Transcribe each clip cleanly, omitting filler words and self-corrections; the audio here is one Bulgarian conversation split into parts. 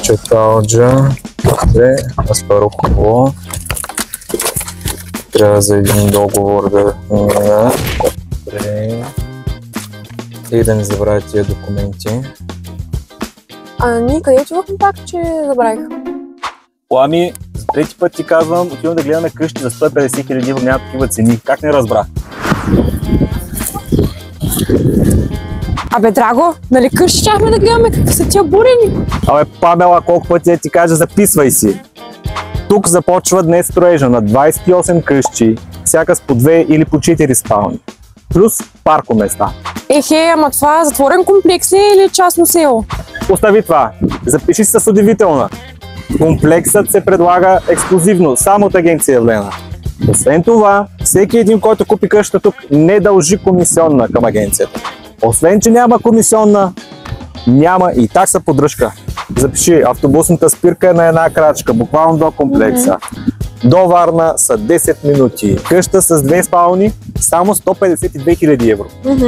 Чаталджа, Аспарухово. Трябва за един договор да мина. И да не забравя тия документи. Ние къде отивахме пак, че забравих? Ами, за трети път ти казвам, отивам да гледаме къщи за 150 000 евро, няма такива цени. Как не разбра? Абе, Драго, нали къщи щяхме да гледаме, какви са тия бурени? Абе, Памела, колко пъти да ти кажа, записвай си. Тук започва днес строежа на 28 къщи, всяка с по 2 или по 4 спални. Плюс паркоместа. Ехе, ама това затворен комплекс ли или частно село? Остави това. Запиши се с удивителна. Комплексът се предлага ексклюзивно, само от агенция Елена. Освен това, всеки един, който купи къща тук, не дължи комисионна към агенцията. Освен, че няма комисионна, няма и такса поддръжка. Запиши, автобусната спирка е на една крачка, буквално до комплекса. До Варна са 10 минути. Къща с 2 спални, само 152 000 евро.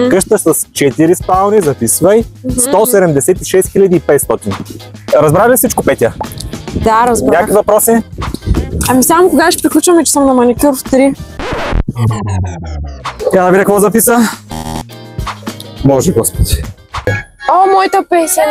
Къща с 4 спални, записвай, 176 500. Разбра ли всичко, Петя? Да, разбрах. Някакви въпроси? Ами само кога ще приключваме, че съм на маникюр в 3? Я набира какво записа? Може, Господи. О, моята песен!